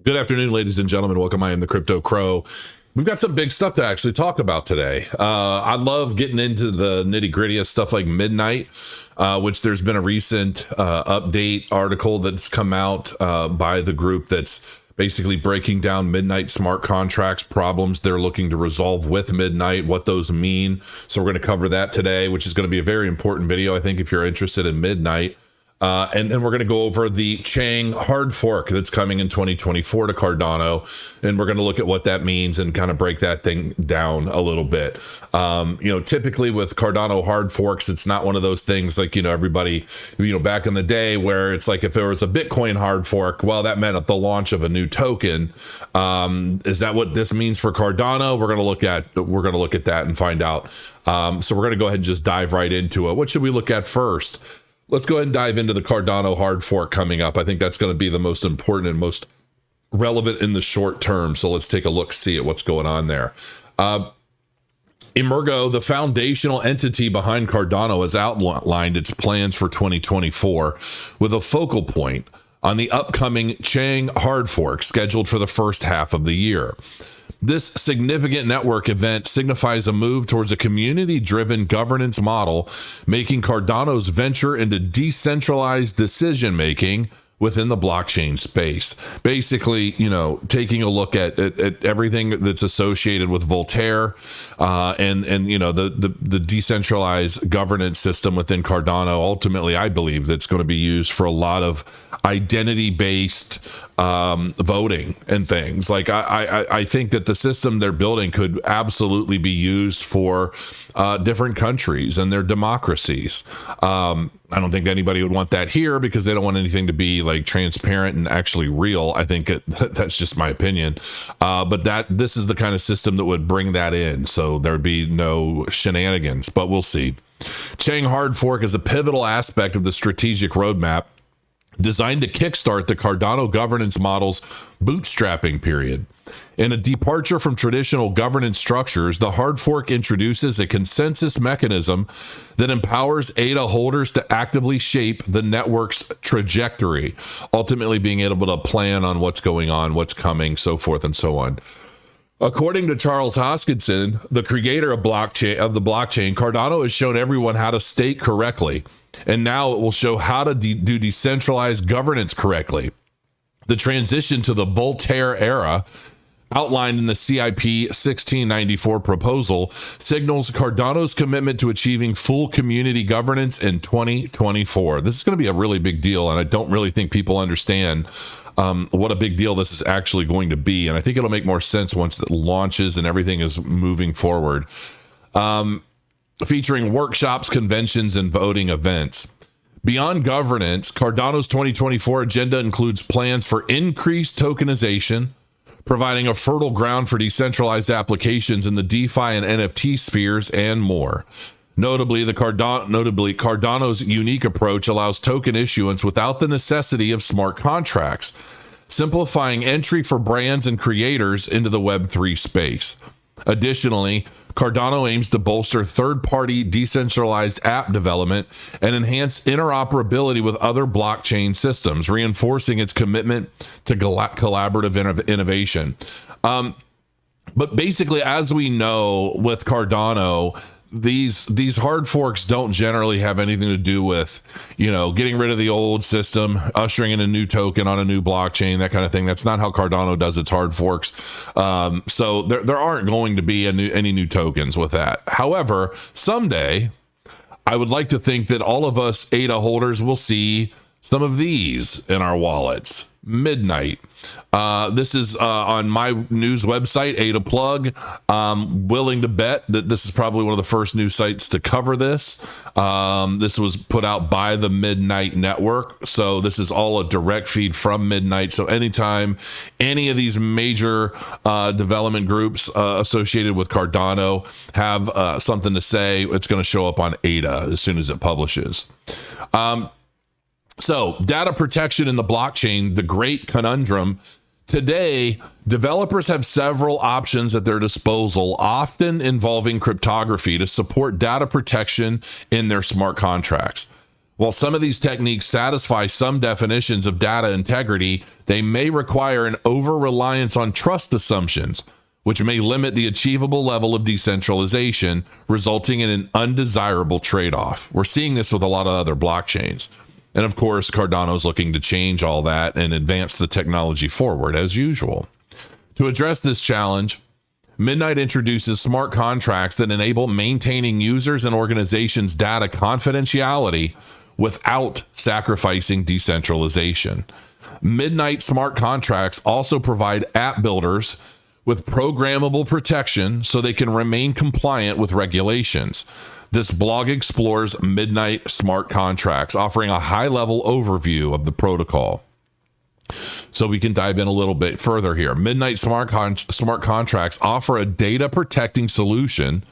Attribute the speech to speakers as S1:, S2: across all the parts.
S1: Good afternoon, ladies and gentlemen. Welcome. I am the Crypto Crow. We've got some big stuff to actually talk about today. I love getting into the nitty gritty of stuff like Midnight, which there's been a recent update article that's come out by the group that's basically breaking down Midnight smart contracts problems they're looking to resolve with Midnight, what those mean. So we're going to cover that today, which is going to be a very important video, I think, if you're interested in Midnight. And then we're going to go over the Chang hard fork that's coming in 2024 to Cardano. And we're going to look at what that means and kind of break that thing down a little bit. Typically with Cardano hard forks, it's not one of those things like, everybody, back in the day where it's like if there was a Bitcoin hard fork, well, that meant the launch of a new token. Is that what this means for Cardano? We're going to look at that and find out. So we're going to go ahead and just dive right into it. What should we look at first? Let's go ahead and dive into the Cardano hard fork coming up. I think that's going to be the most important and most relevant in the short term. So let's take a look, see at what's going on there. Emergo, the foundational entity behind Cardano, has outlined its plans for 2024 with a focal point on the upcoming Chang hard fork scheduled for the first half of the year. This significant network event signifies a move towards a community-driven governance model, making Cardano's venture into decentralized decision-making within the blockchain space. Basically, taking a look at everything that's associated with Voltaire and the decentralized governance system within Cardano. Ultimately, I believe that's going to be used for a lot of identity-based voting and things. Like I think that the system they're building could absolutely be used for different countries and their democracies. I don't think anybody would want that here because they don't want anything to be like transparent and actually real. I think that's just my opinion. But this is the kind of system that would bring that in. So there'd be no shenanigans, but we'll see. Chang hard fork is a pivotal aspect of the strategic roadmap designed to kickstart the Cardano governance model's bootstrapping period. In a departure from traditional governance structures, the hard fork introduces a consensus mechanism that empowers ADA holders to actively shape the network's trajectory, ultimately being able to plan on what's going on, what's coming, so forth and so on. According to Charles Hoskinson, the creator of the blockchain, Cardano has shown everyone how to stake correctly, and now it will show how to do decentralized governance correctly. The transition to the Voltaire era, outlined in the CIP 1694 proposal, signals Cardano's commitment to achieving full community governance in 2024. This is going to be a really big deal, and I don't really think people understand what a big deal this is actually going to be. And I think it'll make more sense once it launches and everything is moving forward. Featuring workshops, conventions, and voting events. Beyond governance, Cardano's 2024 agenda includes plans for increased tokenization, providing a fertile ground for decentralized applications in the DeFi and NFT spheres, and more. Notably, Cardano's unique approach allows token issuance without the necessity of smart contracts, simplifying entry for brands and creators into the Web3 space. Additionally, Cardano aims to bolster third-party decentralized app development and enhance interoperability with other blockchain systems, reinforcing its commitment to collaborative innovation. But basically, as we know with Cardano, these hard forks don't generally have anything to do with, getting rid of the old system, ushering in a new token on a new blockchain, that kind of thing. That's not how Cardano does its hard forks. So there aren't going to be any new tokens with that. However, someday I would like to think that all of us ADA holders will see some of these in our wallets. Midnight. This is on my news website, ADA Plug. Willing to bet that this is probably one of the first news sites to cover this. This was put out by the Midnight Network. So this is all a direct feed from Midnight. So anytime any of these major development groups associated with Cardano have something to say, it's going to show up on ADA as soon as it publishes. So data protection in the blockchain, the great conundrum. Today, developers have several options at their disposal, often involving cryptography to support data protection in their smart contracts. While some of these techniques satisfy some definitions of data integrity, they may require an over-reliance on trust assumptions, which may limit the achievable level of decentralization, resulting in an undesirable trade-off. We're seeing this with a lot of other blockchains. And of course, Cardano's looking to change all that and advance the technology forward as usual. To address this challenge, Midnight introduces smart contracts that enable maintaining users and organizations' data confidentiality without sacrificing decentralization. Midnight smart contracts also provide app builders with programmable protection so they can remain compliant with regulations. This blog explores Midnight smart contracts, offering a high-level overview of the protocol. So we can dive in a little bit further here. Midnight smart contracts offer a data protecting solution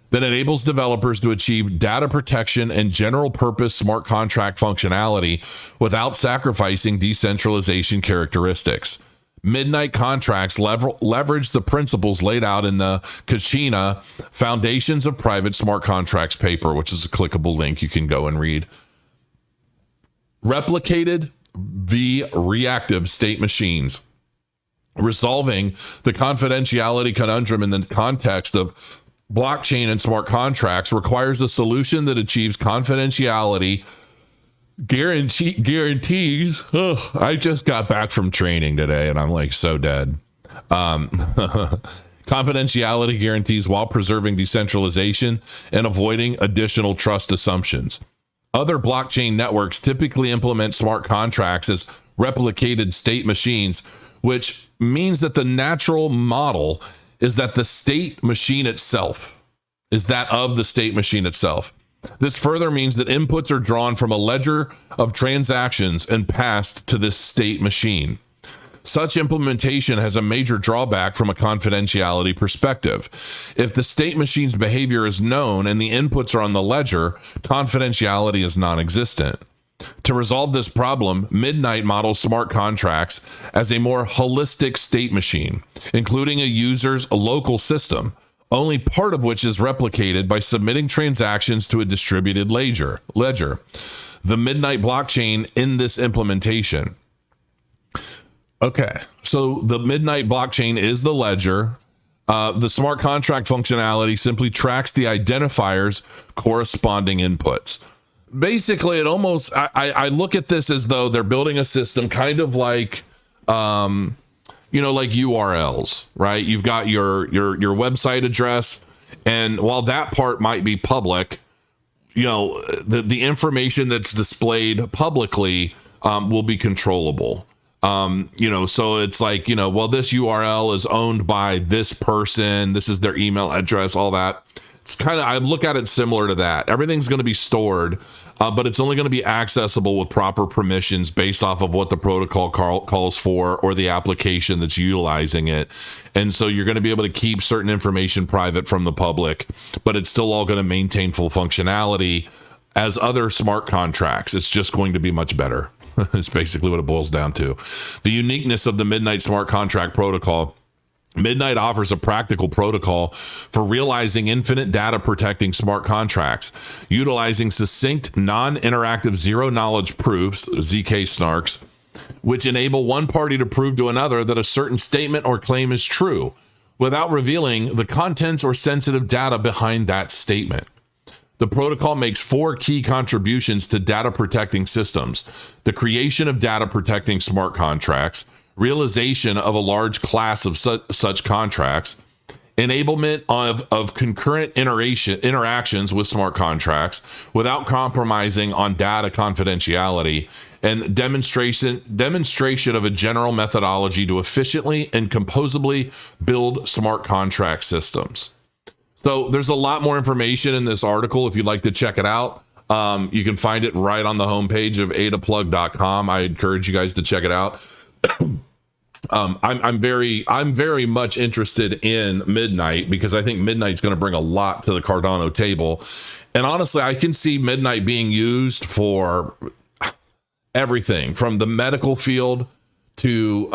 S1: that enables developers to achieve data protection and general purpose smart contract functionality without sacrificing decentralization characteristics. Midnight contracts leverage the principles laid out in the Kachina Foundations of Private Smart Contracts paper, which is a clickable link you can go and read. Replicated v. reactive state machines. Resolving the confidentiality conundrum in the context of blockchain and smart contracts requires a solution that achieves confidentiality guarantees. Oh, I just got back from training today and I'm like so dead. Confidentiality guarantees while preserving decentralization and avoiding additional trust assumptions. Other blockchain networks typically implement smart contracts as replicated state machines, which means that the natural model is that the state machine itself is that of the state machine itself. This further means that inputs are drawn from a ledger of transactions and passed to this state machine. Such implementation has a major drawback from a confidentiality perspective. If the state machine's behavior is known and the inputs are on the ledger, confidentiality is non-existent. To resolve this problem, Midnight models smart contracts as a more holistic state machine, including a user's local system, only part of which is replicated by submitting transactions to a distributed ledger. The Midnight blockchain in this implementation. Okay, so the Midnight blockchain is the ledger. The smart contract functionality simply tracks the identifier's corresponding inputs. Basically, it almost, I look at this as though they're building a system kind of like, like URLs, right? You've got your website address, and while that part might be public, the information that's displayed publicly will be controllable. So it's like, well, this URL is owned by this person. This is their email address, all that. It's kind of, I look at it similar to that. Everything's going to be stored, but it's only going to be accessible with proper permissions based off of what the protocol calls for or the application that's utilizing it. And so you're going to be able to keep certain information private from the public, but it's still all going to maintain full functionality as other smart contracts. It's just going to be much better. It's basically what it boils down to. The uniqueness of the Midnight Smart Contract Protocol. Midnight offers a practical protocol for realizing infinite data protecting smart contracts, utilizing succinct, non-interactive zero-knowledge proofs, ZK snarks, which enable one party to prove to another that a certain statement or claim is true, without revealing the contents or sensitive data behind that statement. The protocol makes 4 key contributions to data protecting systems: the creation of data protecting smart contracts, realization of a large class of such contracts, enablement of concurrent interactions with smart contracts without compromising on data confidentiality, and demonstration of a general methodology to efficiently and composably build smart contract systems. So there's a lot more information in this article if you'd like to check it out. You can find it right on the homepage of adaplug.com. I encourage you guys to check it out. I'm very much interested in Midnight because I think Midnight's going to bring a lot to the Cardano table. And honestly, I can see Midnight being used for everything from the medical field to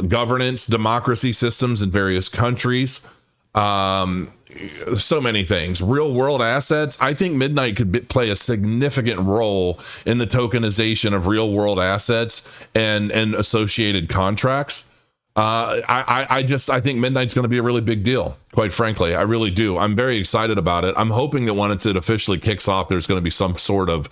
S1: governance, democracy systems in various countries. so many things. Real world assets. I think Midnight could play a significant role in the tokenization of real world assets and associated contracts. I think Midnight's going to be a really big deal. Quite frankly, I really do. I'm very excited about it. I'm hoping that once it officially kicks off, there's going to be some sort of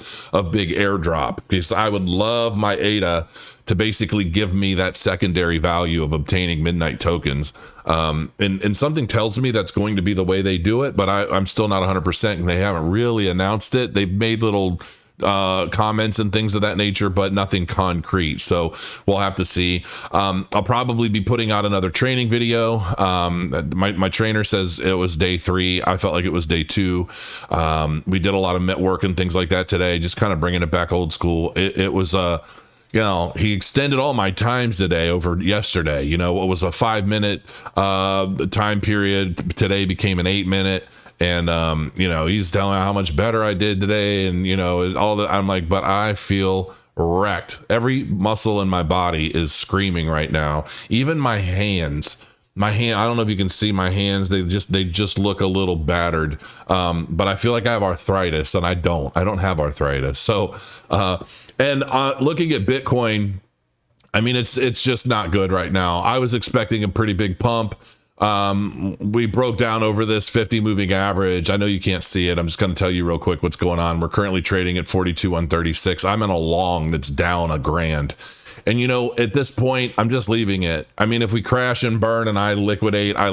S1: big airdrop, because I would love my ADA to basically give me that secondary value of obtaining Midnight tokens. And something tells me that's going to be the way they do it, but I'm still not 100%, and they haven't really announced it. They've made little comments and things of that nature, but nothing concrete. So we'll have to see. I'll probably be putting out another training video. My trainer says it was day 3. I felt like it was day 2. We did a lot of network and things like that today, just kind of bringing it back old school. It was he extended all my times today over yesterday. What was a 5-minute time period today became an 8-minute. And, he's telling me how much better I did today. And, all that. I'm like, but I feel wrecked. Every muscle in my body is screaming right now. Even my hands, I don't know if you can see my hands. They just look a little battered. But I feel like I have arthritis, and I don't have arthritis. So, looking at Bitcoin, I mean, it's just not good right now. I was expecting a pretty big pump. We broke down over this 50 moving average. I know you can't see it. I'm just going to tell you real quick what's going on. We're currently trading at 42,136. I'm in a long that's down $1,000. And at this point, I'm just leaving it. I mean, if we crash and burn and I liquidate. I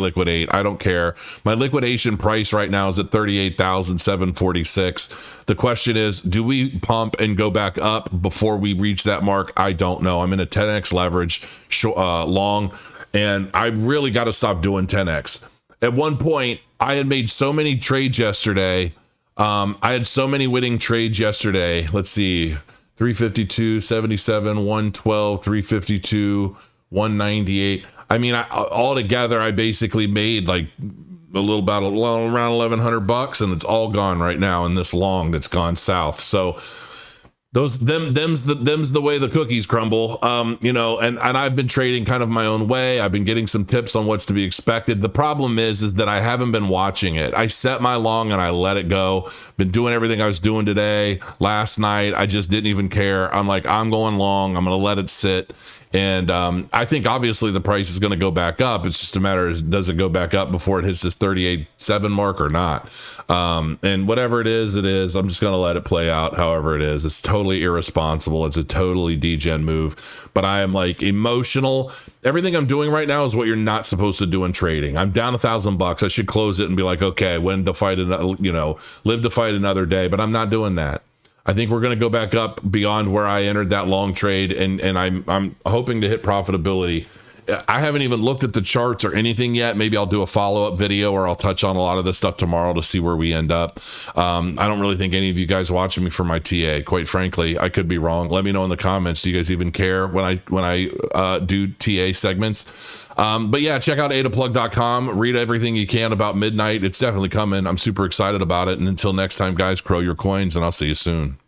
S1: don't care. My liquidation price right now is at 38,746. The question is, do we pump and go back up before we reach that mark? I don't know. I'm in a 10x leverage long. And I really got to stop doing 10x. At one point, I had made so many trades yesterday. I had so many winning trades yesterday. Let's see, 352, 77, 112, 352, 198. I mean, altogether, I basically made like around $1,100, and it's all gone right now in this long that's gone south. So them's the way the cookies crumble. And I've been trading kind of my own way. I've been getting some tips on what's to be expected. The problem is that I haven't been watching it. I set my long and I let it go. Been doing everything I was doing today. Last night, I just didn't even care. I'm like, I'm going long. I'm going to let it sit. And I think obviously the price is going to go back up. It's just a matter of, does it go back up before it hits this 38.7 mark or not? And whatever it is, I'm just going to let it play out however it is. It's totally irresponsible. It's a totally degen move. But I am like emotional. Everything I'm doing right now is what you're not supposed to do in trading. I'm down $1,000. I should close it and be like, okay, live to fight another day. But I'm not doing that. I think we're going to go back up beyond where I entered that long trade, and I'm hoping to hit profitability. I haven't even looked at the charts or anything yet. Maybe I'll do a follow-up video, or I'll touch on a lot of this stuff tomorrow to see where we end up. I don't really think any of you guys watching me for my TA. Quite frankly, I could be wrong. Let me know in the comments. Do you guys even care when I do TA segments? But yeah, check out adaplug.com. Read everything you can about Midnight. It's definitely coming. I'm super excited about it. And until next time, guys, crow your coins, and I'll see you soon.